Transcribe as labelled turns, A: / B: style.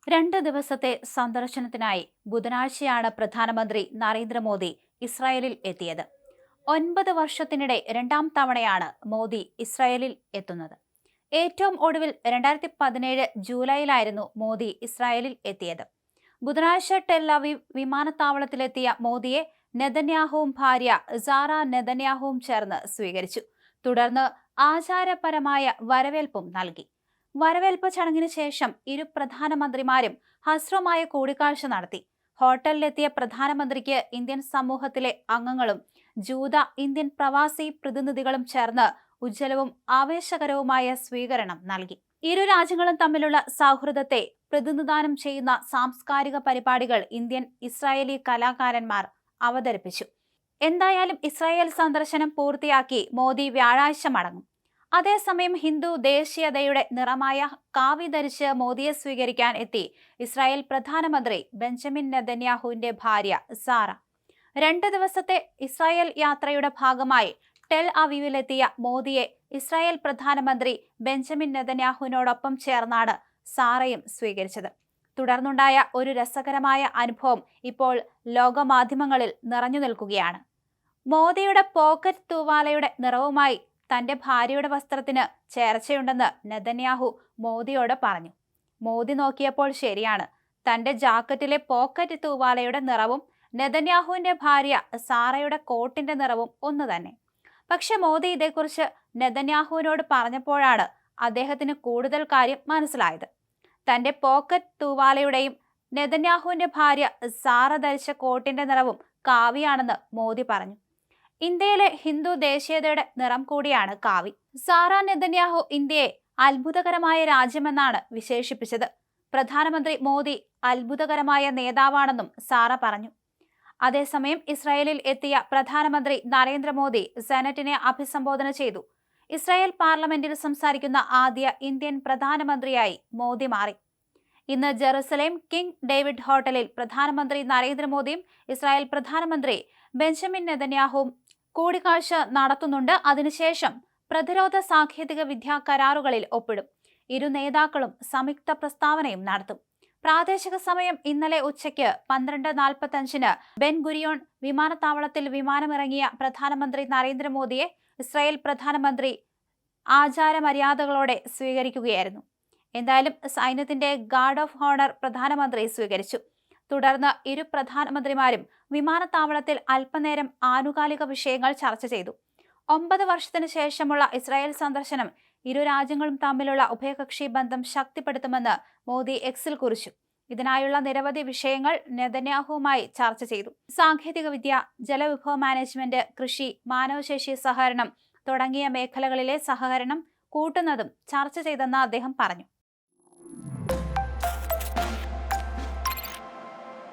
A: 2 ദിവസത്തെ സന്ദർശനത്തിനായി ബുധനാഴ്ചയാണ് പ്രധാനമന്ത്രി നരേന്ദ്രമോദി ഇസ്രായേലിൽ എത്തിയത്. 9 വർഷത്തിനിടെ രണ്ടാം തവണയാണ് മോദി ഇസ്രായേലിൽ എത്തുന്നത്. ഏറ്റവും ഒടുവിൽ 2017 ജൂലൈയിലായിരുന്നു മോദി ഇസ്രായേലിൽ എത്തിയത്. ബുധനാഴ്ച ടെൽ അവീവ് വിമാനത്താവളത്തിലെത്തിയ മോദിയെ നെതന്യാഹുവും ഭാര്യ സാറ നെതന്യാഹുവും ചേർന്ന് സ്വീകരിച്ചു. തുടർന്ന് ആചാരപരമായ വരവേൽപ്പും നൽകി. വരവേൽപ്പ് ചടങ്ങിന് ശേഷം ഇരു പ്രധാനമന്ത്രിമാരും ഹ്രസ്വമായ കൂടിക്കാഴ്ച നടത്തി. ഹോട്ടലിലെത്തിയ പ്രധാനമന്ത്രിക്ക് ഇന്ത്യൻ സമൂഹത്തിലെ അംഗങ്ങളും ജൂത ഇന്ത്യൻ പ്രവാസി പ്രതിനിധികളും ചേർന്ന് ഉജ്ജ്വലവും ആവേശകരവുമായ സ്വീകരണം നൽകി. ഇരു രാജ്യങ്ങളും തമ്മിലുള്ള സൗഹൃദത്തെ പ്രതിനിധാനം ചെയ്യുന്ന സാംസ്കാരിക പരിപാടികൾ ഇന്ത്യൻ ഇസ്രായേലി കലാകാരന്മാർ അവതരിപ്പിച്ചു. എന്തായാലും ഇസ്രായേൽ സന്ദർശനം പൂർത്തിയാക്കി മോദി വ്യാഴാഴ്ച മടങ്ങും. അതേസമയം ഹിന്ദു ദേശീയതയുടെ നിറമായ കാവി ധരിച്ച് മോദിയെ സ്വീകരിക്കാൻ എത്തി ഇസ്രായേൽ പ്രധാനമന്ത്രി ബെഞ്ചമിൻ നെതന്യാഹുവിന്റെ ഭാര്യ സാറ. 2 ദിവസത്തെ ഇസ്രായേൽ യാത്രയുടെ ഭാഗമായി ടെൽ അവീവിലെത്തിയ മോദിയെ ഇസ്രായേൽ പ്രധാനമന്ത്രി ബെഞ്ചമിൻ നെതന്യാഹുവിനോടൊപ്പം ചേർന്നാണ് സാറയും സ്വീകരിച്ചത്. തുടർന്നുണ്ടായ ഒരു രസകരമായ അനുഭവം ഇപ്പോൾ ലോകമാധ്യമങ്ങളിൽ നിറഞ്ഞു നിൽക്കുകയാണ്. മോദിയുടെ പോക്കറ്റ് തൂവാലയുടെ നിറവുമായി തന്റെ ഭാര്യയുടെ വസ്ത്രത്തിന് ചേർച്ചയുണ്ടെന്ന് നെതന്യാഹു മോദിയോട് പറഞ്ഞു. മോദി നോക്കിയപ്പോൾ ശരിയാണ്, തന്റെ ജാക്കറ്റിലെ പോക്കറ്റ് തൂവാലയുടെ നിറവും നെതന്യാഹുവിന്റെ ഭാര്യ സാറയുടെ കോട്ടിന്റെ നിറവും ഒന്ന് തന്നെ. പക്ഷെ മോദി ഇതേക്കുറിച്ച് നെതന്യാഹുവിനോട് പറഞ്ഞപ്പോഴാണ് അദ്ദേഹത്തിന് കൂടുതൽ കാര്യം മനസ്സിലായത്. തന്റെ പോക്കറ്റ് തൂവാലയുടെയും നെതന്യാഹുവിന്റെ ഭാര്യ സാറ ധരിച്ച കോട്ടിന്റെ നിറവും കാവിയാണെന്ന് മോദി പറഞ്ഞു. ഇന്ത്യയിലെ ഹിന്ദു ദേശീയതയുടെ നിറം കൂടിയാണ് കാവി. സാറ നെതന്യാഹു ഇന്ത്യയെ അത്ഭുതകരമായ രാജ്യമെന്നാണ് വിശേഷിപ്പിച്ചത്. പ്രധാനമന്ത്രി മോദി അത്ഭുതകരമായ നേതാവാണെന്നും സാറ പറഞ്ഞു. അതേസമയം ഇസ്രായേലിൽ എത്തിയ പ്രധാനമന്ത്രി നരേന്ദ്രമോദി സെനറ്റിനെ അഭിസംബോധന ചെയ്തു. ഇസ്രായേൽ പാർലമെന്റിൽ സംസാരിക്കുന്ന ആദ്യ ഇന്ത്യൻ പ്രധാനമന്ത്രിയായി മോദി മാറി. ഇന്ന് ജെറുസലേം കിങ് ഡേവിഡ് ഹോട്ടലിൽ പ്രധാനമന്ത്രി നരേന്ദ്രമോദിയും ഇസ്രായേൽ പ്രധാനമന്ത്രി ബെഞ്ചമിൻ നെതന്യാഹുവും കൂടിക്കാഴ്ച നടത്തുന്നുണ്ട്. അതിനുശേഷം പ്രതിരോധ സാങ്കേതിക വിദ്യാ കരാറുകളിൽ ഒപ്പിടും. ഇരു നേതാക്കളും സംയുക്ത പ്രസ്താവനയും നടത്തും. പ്രാദേശിക സമയം ഇന്നലെ ഉച്ചയ്ക്ക് 12:45 ബെൻ ഗുരിയോൺ വിമാനത്താവളത്തിൽ വിമാനമിറങ്ങിയ പ്രധാനമന്ത്രി നരേന്ദ്രമോദിയെ ഇസ്രായേൽ പ്രധാനമന്ത്രി ആചാരമര്യാദകളോടെ സ്വീകരിക്കുകയായിരുന്നു. എന്തായാലും സൈന്യത്തിന്റെ ഗാർഡ് ഓഫ് ഓണർ പ്രധാനമന്ത്രി സ്വീകരിച്ചു. തുടർന്ന് ഇരു പ്രധാനമന്ത്രിമാരും വിമാനത്താവളത്തിൽ അല്പനേരം ആനുകാലിക വിഷയങ്ങൾ ചർച്ച ചെയ്തു. 9 വർഷത്തിന് ശേഷമുള്ള ഇസ്രായേൽ സന്ദർശനം ഇരു രാജ്യങ്ങളും തമ്മിലുള്ള ഉഭയകക്ഷി ബന്ധം ശക്തിപ്പെടുത്തുമെന്ന് മോദി എക്സിൽ കുറിച്ചു. ഇതിനായുള്ള നിരവധി വിഷയങ്ങൾ നെതന്യാഹുവുമായി ചർച്ച ചെയ്തു. സാങ്കേതികവിദ്യ, ജലവിഭവ മാനേജ്മെന്റ്, കൃഷി, മാനവശേഷി സഹകരണം തുടങ്ങിയ മേഖലകളിലെ സഹകരണം കൂട്ടുന്നതും ചർച്ച ചെയ്തെന്ന് അദ്ദേഹം പറഞ്ഞു.